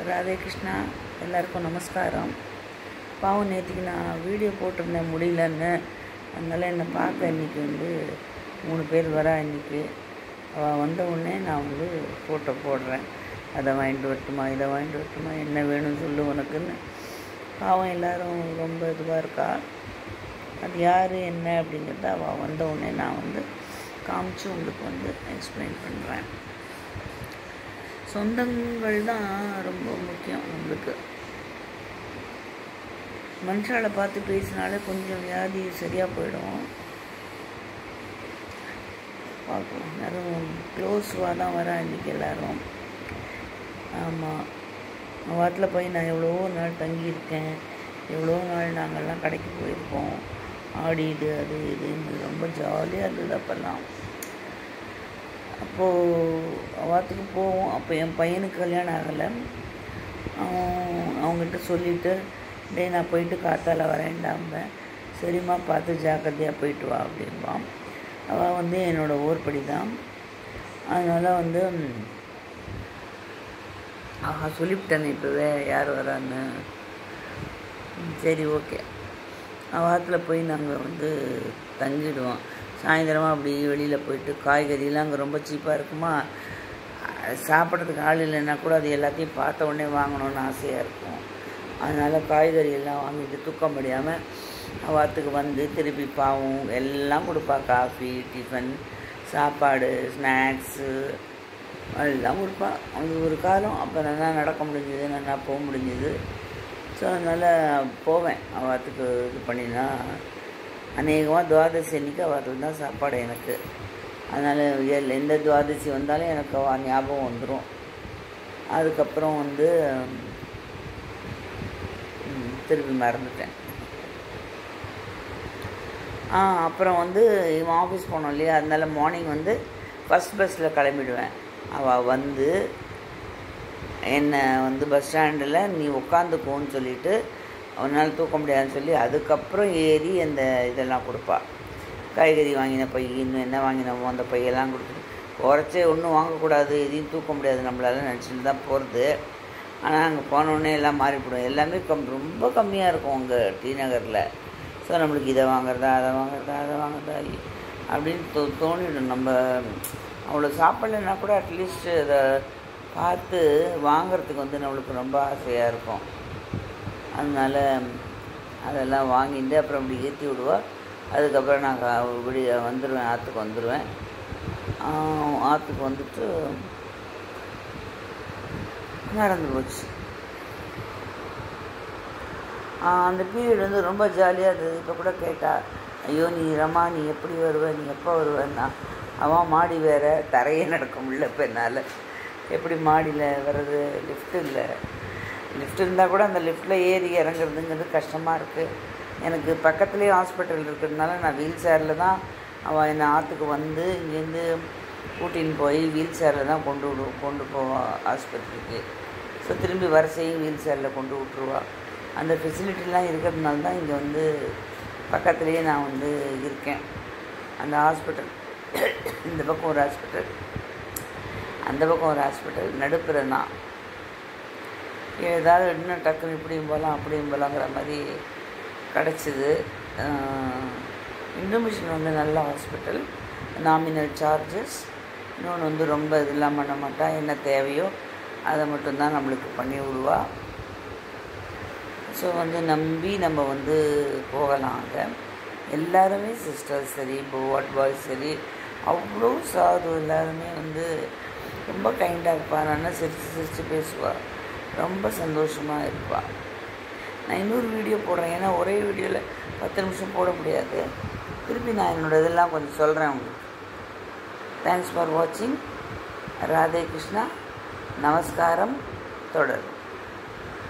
ராதே கிருஷ்ணா. எல்லாருக்கும் நமஸ்காரம். பாவம் நேற்றுக்கு நான் வீடியோ போட்டிருந்தேன் முடியலன்னு, அதனால் என்னை பார்க்க இன்றைக்கி 3 பேர் வரா. இன்றைக்கி அவள் வந்த உடனே நான் ஃபோட்டோ போடுறேன். அதை வாங்கிட்டு வரட்டுமா, இதை வாங்கிட்டு வரட்டுமா, என்ன வேணும்னு சொல்லு உனக்குன்னு. பாவம் எல்லோரும் ரொம்ப இதுவாக இருக்கா. அது யார் என்ன அப்படிங்கிறத அவள் வந்த உடனே நான் காமிச்சு உங்களுக்கு எக்ஸ்பிளைன் பண்ணுறேன். சொந்தங்கள் தான் ரொம்ப முக்கியம் நம்மளுக்கு. மனுஷாலை பார்த்து பேசினாலே கொஞ்சம் வியாதி சரியாக போயிடும். பார்க்கலாம், எல்லாரும் க்ளோஸாக தான் வரா இன்றைக்கி எல்லோரும். ஆமாம், வாரத்தில் போய் நான் எவ்வளோ நாள் தங்கியிருக்கேன், எவ்வளோ நாள் நாங்கள்லாம் கடைக்கு போயிருக்கோம். ஆடிடு அது இதுன்னு ரொம்ப ஜாலியாக இருந்தது அப்போல்லாம். அப்போது வாரத்துக்கு போவோம். அப்போ என் பையனுக்கு கல்யாணம் ஆகலை. அவங்ககிட்ட சொல்லிவிட்டு, டேய் நான் போயிட்டு காத்தால் வரேன்டாம்ப. சரிம்மா பார்த்து ஜாக்கிரதையாக போயிட்டு வா அப்படின்பான். அவள் என்னோடய ஊர்படி தான். அதனால் சொல்லிவிட்டேன் இப்போவே யார் வரான்னு. சரி ஓகே. வாரத்தில் போய் நாங்கள் தங்கிடுவோம். சாயந்தரமாக அப்படி வெளியில் போயிட்டு காய்கறிலாம் அங்கே ரொம்ப சீப்பாக இருக்குமா, சாப்பிட்றதுக்கு ஆள் இல்லைன்னா கூட அது எல்லாத்தையும் பார்த்த உடனே வாங்கணுன்னு ஆசையாக இருக்கும். அதனால் காய்கறியெல்லாம் வாங்கிட்டு தூக்க முடியாமல் வாரத்துக்கு திருப்பி பாவம் எல்லாம் கொடுப்பா. காஃபி, டிஃபன், சாப்பாடு, ஸ்நாக்ஸு எல்லாம் கொடுப்பா. அது ஒரு காலம். அப்போ நல்லா நடக்க முடிஞ்சுது, நல்லா போக முடிஞ்சுது. ஸோ அதனால் போவேன் வாரத்துக்கு. இது பண்ணினா அநேகமாக துவாதசி அன்றைக்கி அவர்கள் தான் சாப்பாடு எனக்கு. அதனால் எந்த துவாதசி வந்தாலும் எனக்கு ஞாபகம் வந்துடும். அதுக்கப்புறம் திருப்பி மறந்துட்டேன். அப்புறம் இவன் ஆஃபீஸ் போனோம் இல்லையா, அதனால மார்னிங் ஃபஸ்ட் பஸ்ஸில் கிளம்பிடுவேன். அவள் என்னை பஸ் ஸ்டாண்டில் நீ உட்காந்துக்கோன்னு சொல்லிவிட்டு, அவனால் தூக்க முடியாதுன்னு சொல்லி அதுக்கப்புறம் ஏறி அந்த இதெல்லாம் கொடுப்பா. காய்கறி வாங்கின பை, இன்னும் என்ன வாங்கினோமோ அந்த பையெல்லாம் கொடுத்துட்டு, குறைச்சே ஒன்றும் வாங்கக்கூடாது, எதையும் தூக்க முடியாது நம்மளால நினச்சிட்டு தான் போகிறது. ஆனால் அங்கே போனோடனே எல்லாம் மாறிவிடும். எல்லாமே ரொம்ப கம்மியாக இருக்கும் அங்கே டி நகரில். ஸோ நம்மளுக்கு இதை வாங்குறதா அதை வாங்குறதா அப்படின்னு தோணிவிடும். நம்ம அவ்வளோ சாப்பிட்லன்னா கூட அட்லீஸ்ட் அதை பார்த்து வாங்கிறதுக்கு நம்மளுக்கு ரொம்ப ஆசையாக இருக்கும். அதனால் அதெல்லாம் வாங்கிட்டு அப்புறம் அப்படி ஏற்றி விடுவா. அதுக்கப்புறம் நான் வந்துடுவேன், ஆற்றுக்கு வந்துடுவேன். ஆற்றுக்கு வந்துட்டு நடந்து போச்சு. அந்த பீரியட் ரொம்ப ஜாலியாக இருந்தது. இப்போ கூட கேட்டா, ஐயோ நீ ரமா நீ எப்படி வருவ, நீ எப்போ வருவேன்னா, அவன் மாடி வேறு, தரையே நடக்க முடியல. இப்போ என்னால் எப்படி மாடியில் வர்றது, லிஃப்ட் இல்லை. லிஃப்ட் இருந்தால் கூட அந்த லிஃப்ட்டில் ஏறி இறங்குறதுங்கிறது கஷ்டமாக இருக்குது. எனக்கு பக்கத்துலேயே ஹாஸ்பிட்டல் இருக்கிறதுனால நான் வீல் சேரில் தான் அவள் என்னை ஆற்றுக்கு இங்கேருந்து கூட்டின்னு போய் வீல் சேரில் தான் கொண்டு போவாள் ஆஸ்பத்திரிக்கு. ஸோ திரும்பி வரிசையும் வீல் சேரில் கொண்டு விட்ருவா. அந்த ஃபெசிலிட்டிலாம் இருக்கிறதுனால தான் இங்கே பக்கத்துலேயே நான் இருக்கேன். அந்த ஹாஸ்பிட்டல் இந்த பக்கம் ஒரு ஹாஸ்பிட்டல், அந்த பக்கம் ஒரு ஹாஸ்பிட்டல், நடுப்புற தான். ஏதாவது இன்னும் டக்குன்னு இப்படியும் போகலாம் அப்படியும் போகலாங்கிற மாதிரி கிடச்சிது. இண்டோமிஷன் நல்ல ஹாஸ்பிட்டல், நாமினல் சார்ஜஸ். இன்னொன்று ரொம்ப இதெல்லாம் பண்ண மாட்டா. என்ன தேவையோ அதை மட்டும்தான் நம்மளுக்கு பண்ணி விடுவா. ஸோ நம்பி நம்ம போகலாம். அங்கே எல்லாருமே சிஸ்டர்ஸ் சரி, வார்ட் பாய்ஸ் சரி, அவ்வளோ சாது. எல்லாருமே ரொம்ப கைண்டாக இருப்பாள். நல்லா சிரித்து பேசுவாள். ரொம்ப சந்தோஷமாக இருப்பாள். நான் இன்னொரு வீடியோ போடுறேன். ஏன்னா ஒரே வீடியோவில் 10 நிமிஷம் போட முடியாது. திருப்பி நான் என்னோடய இதெல்லாம் கொஞ்சம் சொல்கிறேன் உங்களுக்கு. தேங்க்ஸ் ஃபார் வாட்சிங். ராதே கிருஷ்ணா. நமஸ்காரம். தொடரும்.